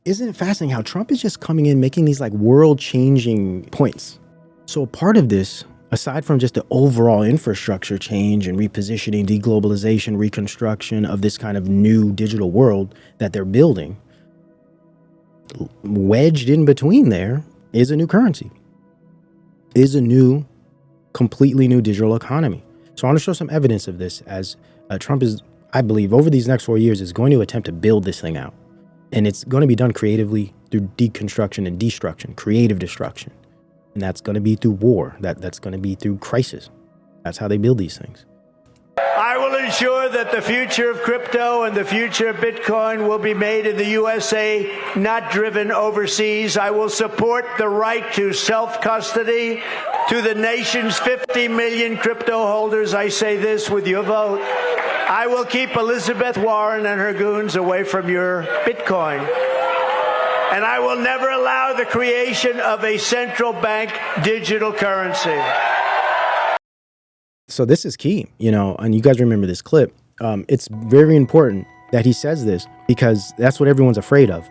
isn't it fascinating how Trump is just coming in, making these like world-changing points? So a part of this, aside from just the overall infrastructure change and repositioning, deglobalization, reconstruction of this kind of new digital world that they're building, wedged in between there is a new currency, is a new, completely new digital economy. So I want to show some evidence of this as Trump is, I believe, over these next 4 years is going to attempt to build this thing out. And it's going to be done creatively through deconstruction and destruction, creative destruction. And that's going to be through war. That's going to be through crisis. That's how they build these things. I will ensure that the future of crypto and the future of Bitcoin will be made in the USA, not driven overseas. I will support the right to self-custody to the nation's 50 million crypto holders. I say this with your vote. I will keep Elizabeth Warren and her goons away from your Bitcoin. And I will never allow the creation of a central bank digital currency. So this is key, you know, and you guys remember this clip. It's very important that he says this because that's what everyone's afraid of.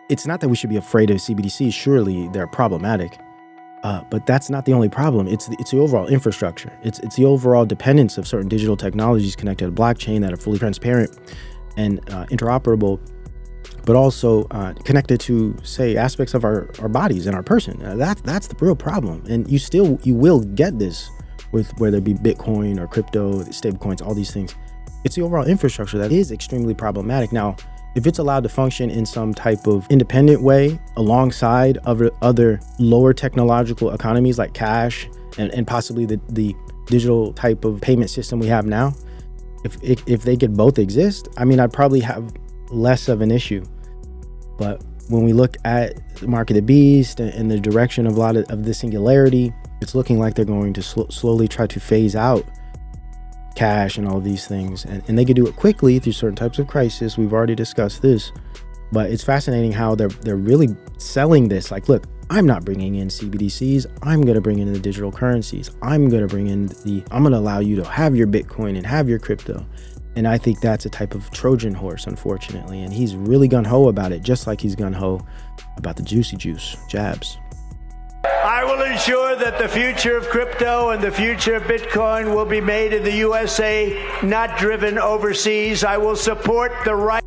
It's not that we should be afraid of CBDCs. Surely they're problematic, but that's not the only problem. It's the overall infrastructure. It's the overall dependence of certain digital technologies connected to blockchain that are fully transparent and interoperable, but also connected to, say, aspects of our bodies and our person. That's the real problem. And you will get this with whether it be Bitcoin or crypto, stablecoins, all these things. It's the overall infrastructure that is extremely problematic. Now, if it's allowed to function in some type of independent way alongside other lower technological economies like cash and possibly the digital type of payment system we have now, if they could both exist, I mean, I'd probably have less of an issue. But when we look at the mark of the beast and the direction of a lot of the singularity, it's looking like they're going to slowly try to phase out cash and all of these things. And they could do it quickly through certain types of crisis. We've already discussed this. But it's fascinating how they're really selling this. Like, look, I'm not bringing in CBDCs. I'm going to bring in the digital currencies. I'm going to allow you to have your Bitcoin and have your crypto. And I think that's a type of Trojan horse, unfortunately. And he's really gung-ho about it, just like he's gung-ho about the juicy juice, jabs. I will ensure that the future of crypto and the future of Bitcoin will be made in the USA, not driven overseas. I will support the right.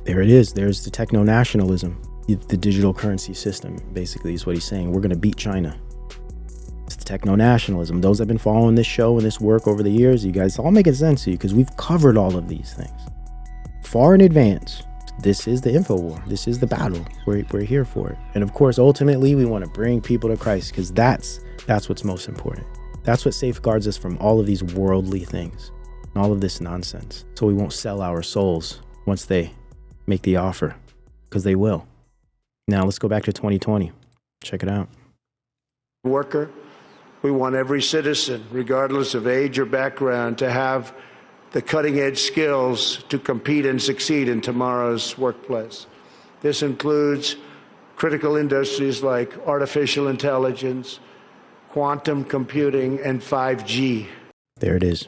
There it is. There's the techno-nationalism. The digital currency system, basically, is what he's saying. We're going to beat China. It's the techno-nationalism. Those that have been following this show and this work over the years, you guys, it's all making sense to you because we've covered all of these things far in advance. This is the info war. This is the battle. We're here for it. And of course, ultimately, we want to bring people to Christ because that's what's most important. That's what safeguards us from all of these worldly things and all of this nonsense. So we won't sell our souls once they make the offer, because they will. Now let's go back to 2020. Check it out. Worker, we want every citizen, regardless of age or background, to have the cutting-edge skills to compete and succeed in tomorrow's workplace. This includes critical industries like artificial intelligence, quantum computing, and 5G. There it is.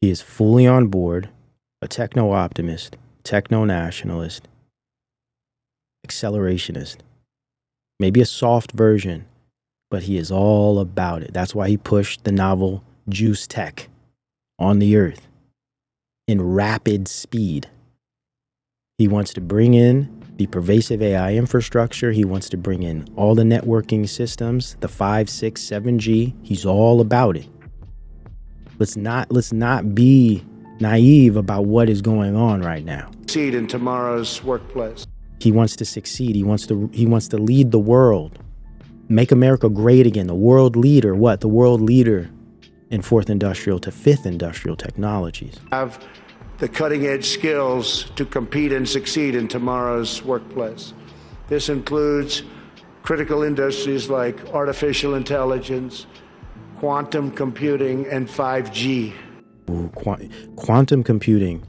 He is fully on board, a techno-optimist, techno-nationalist, accelerationist, maybe a soft version, but he is all about it. That's why he pushed the novel Juice Tech on the earth in rapid speed. He wants to bring in the pervasive AI infrastructure. He wants to bring in all the networking systems, the 5, 6, 7G. He's all about it. Let's not be naive about what is going on right now. Succeed in tomorrow's workplace. He wants to succeed. He wants to lead the world. Make America great again. The world leader. What? The world leader in 4th industrial to 5th industrial technologies. Have the cutting-edge skills to compete and succeed in tomorrow's workplace. This includes critical industries like artificial intelligence, quantum computing, and 5G. Ooh, quantum computing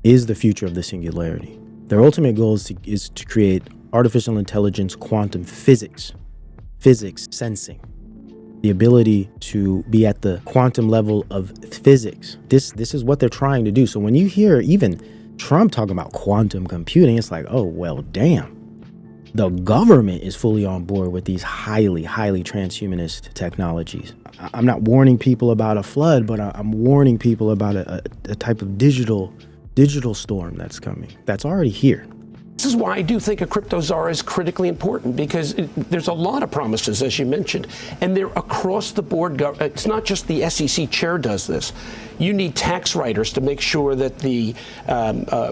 is the future of the singularity. Their ultimate goal is to create artificial intelligence, quantum physics, sensing, the ability to be at the quantum level of physics. This is what they're trying to do. So when you hear even Trump talking about quantum computing. It's like, oh, well, damn. The government is fully on board with these highly transhumanist technologies. I'm not warning people about a flood, but I'm warning people about a type of digital storm that's coming, that's already here. This is why I do think a crypto czar is critically important, because there's a lot of promises, as you mentioned, and they're across the board. It's not just the SEC chair does this. You need tax writers to make sure that the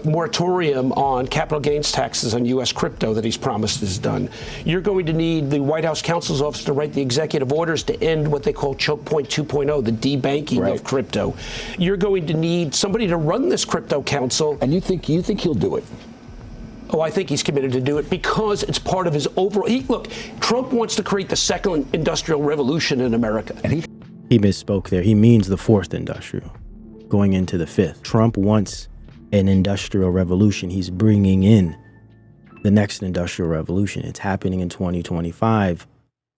moratorium on capital gains taxes on U.S. crypto that he's promised is done. You're going to need the White House counsel's office to write the executive orders to end what they call choke point 2.0, the debanking of crypto. You're going to need somebody to run this crypto council. And you think he'll do it? Oh, I think he's committed to do it because it's part of his overall. Look, Trump wants to create the second industrial revolution in America. And he misspoke there. He means the fourth industrial, going into the fifth. Trump wants an industrial revolution. He's bringing in the next industrial revolution. It's happening in 2025.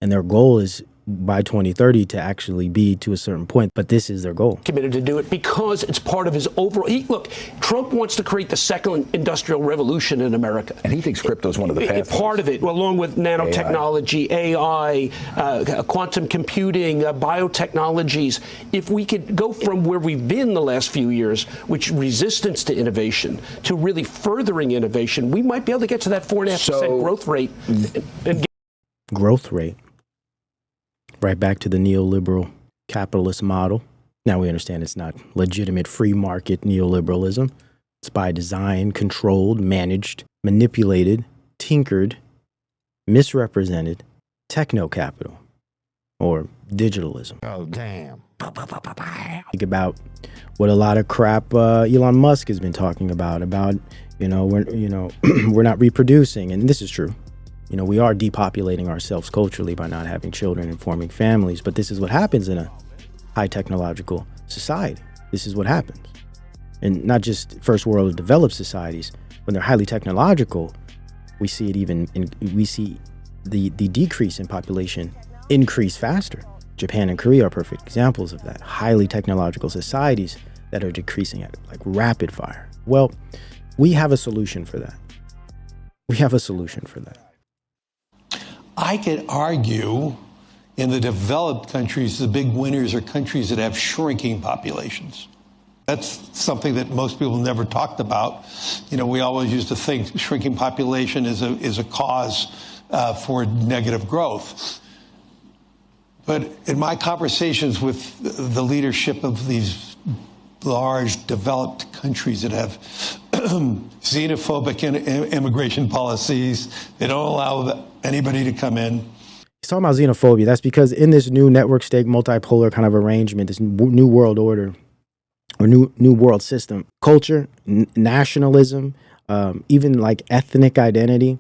And their goal is by 2030 to actually be to a certain point, but this is their goal. Committed to do it because it's part of his overall. Look, Trump wants to create the second industrial revolution in America. And he thinks crypto is one of the pathways. Part of it, along with nanotechnology, AI, quantum computing, biotechnologies. If we could go from where we've been the last few years, which resistance to innovation, to really furthering innovation, we might be able to get to that 4.5% growth rate. Growth rate. Right back to the neoliberal capitalist model. Now we understand it's not legitimate free market neoliberalism. It's by design, controlled, managed, manipulated, tinkered, misrepresented techno-capital or digitalism. Oh, damn. Think about what a lot of crap Elon Musk has been talking about, we're not reproducing, and this is true. We are depopulating ourselves culturally by not having children and forming families. But this is what happens in a high technological society. This is what happens. And not just first world developed societies. When they're highly technological, we see it we see the decrease in population increase faster. Japan and Korea are perfect examples of that. Highly technological societies that are decreasing at like rapid fire. Well, we have a solution for that. I could argue in the developed countries, the big winners are countries that have shrinking populations. That's something that most people never talked about. We always used to think shrinking population is a cause for negative growth. But in my conversations with the leadership of these large developed countries that have xenophobic immigration policies, they don't allow anybody to come in. He's talking about xenophobia. That's because in this new network state multipolar kind of arrangement, this new world order or new world system, culture, nationalism, even like ethnic identity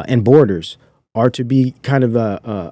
and borders are to be kind of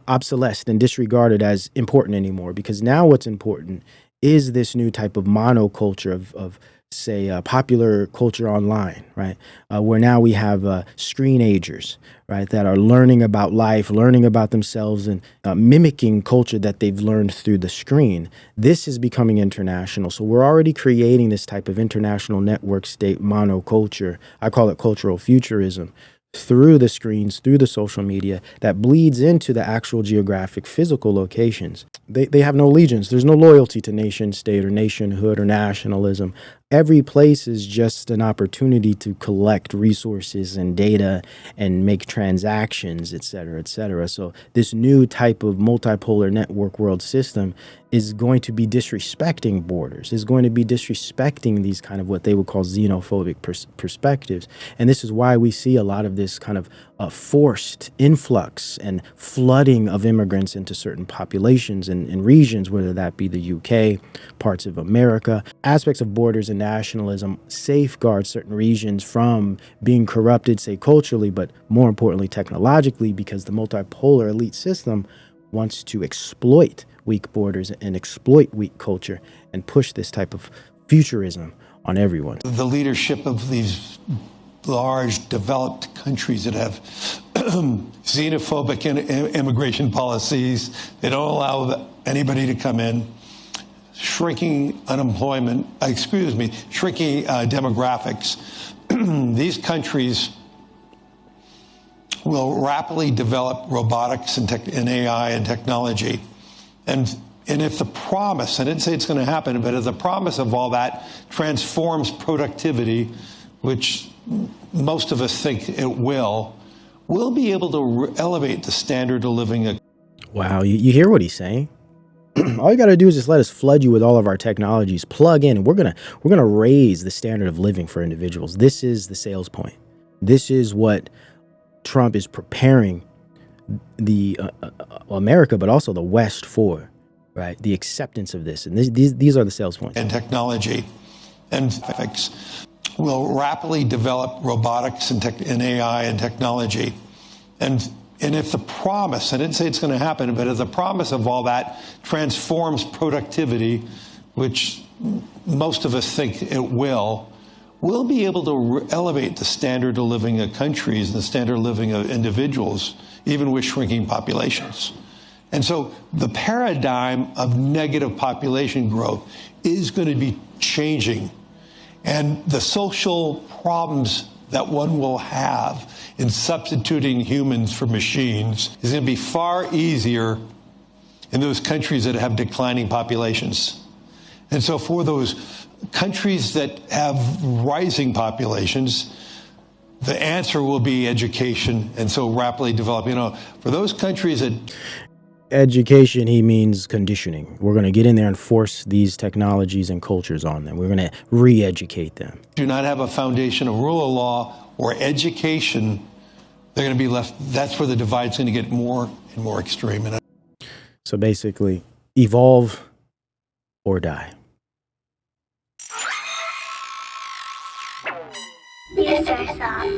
obsolesced and disregarded as important anymore, because now what's important is this new type of monoculture of say, popular culture online, right? Where now we have screen agers, right, that are learning about life, learning about themselves, and mimicking culture that they've learned through the screen. This is becoming international. So we're already creating this type of international network state monoculture. I call it cultural futurism. Through the screens, through the social media, that bleeds into the actual geographic, physical locations. They have no allegiance. There's no loyalty to nation state or nationhood or nationalism. Every place is just an opportunity to collect resources and data and make transactions, et cetera, et cetera. So this new type of multipolar network world system is going to be disrespecting borders, is going to be disrespecting these kind of what they would call xenophobic perspectives. And this is why we see a lot of this kind of forced influx and flooding of immigrants into certain populations and regions, whether that be the UK, parts of America. Aspects of borders and nationalism safeguard certain regions from being corrupted, say culturally, but more importantly technologically, because the multipolar elite system wants to exploit weak borders and exploit weak culture and push this type of futurism on everyone. The leadership of these large developed countries that have xenophobic immigration policies, they don't allow anybody to come in, shrinking unemployment, shrinking demographics, these countries will rapidly develop robotics and AI and technology. And if the promise, I didn't say it's going to happen, but if the promise of all that transforms productivity, which most of us think it will, we'll be able to elevate the standard of living. Wow, you hear what he's saying? All you got to do is just let us flood you with all of our technologies, plug in, and we're gonna raise the standard of living for individuals. This is the sales point. This is what Trump is preparing the America, but also the West for, right? The acceptance of this, and these are the sales points. And technology, and will rapidly develop robotics and AI and technology, and if the promise, I didn't say it's going to happen, but if the promise of all that transforms productivity, which most of us think it will, we'll be able to elevate the standard of living of countries and the standard of living of individuals, even with shrinking populations. And so the paradigm of negative population growth is going to be changing. And the social problems that one will have in substituting humans for machines is going to be far easier in those countries that have declining populations. And so for those countries that have rising populations, the answer will be education, and so rapidly developing. For those countries that... Education, he means conditioning. We're going to get in there and force these technologies and cultures on them. We're going to re-educate them. Do not have a foundation of rule of law or education, they're going to be left. That's where the divide's going to get more and more extreme. So basically, evolve or die. Future Shock.